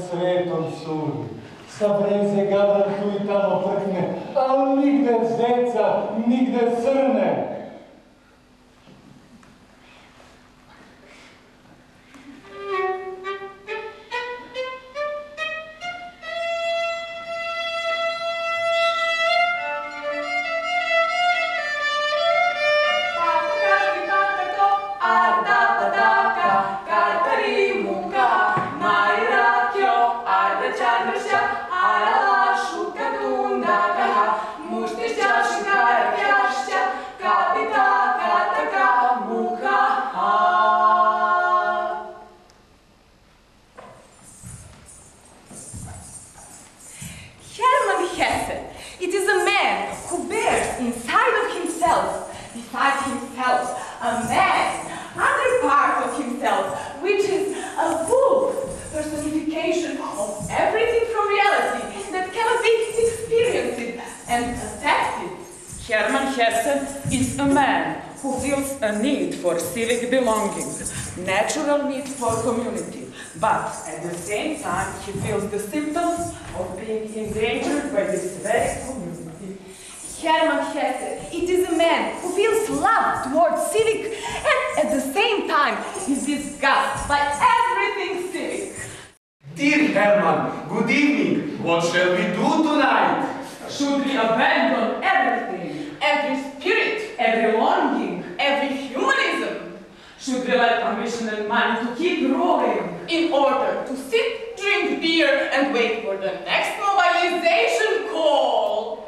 svetom sudu. Sa breze gavran tu i tamo prkne, ali nigde zeca, nigde crne. Hermann Hesse. It is a man who bears inside of himself, beside himself, a man, other part of himself, which is a full personification of everything from reality that cannot be experienced and affected. Hermann Hesse is a man who feels a need for civic belonging, natural need for community, but at the same time he feels the symptoms of being endangered by this very community. Hermann Hesse, it is a man who feels love towards civic and at the same time is disgusted by everything civic. Dear Hermann, good evening. What shall we do tonight? Should we abandon everything, Every spirit, every longing? every humanism, Should we let ambition and money to keep ruling? in order to sit, drink beer and wait for the next mobilization call?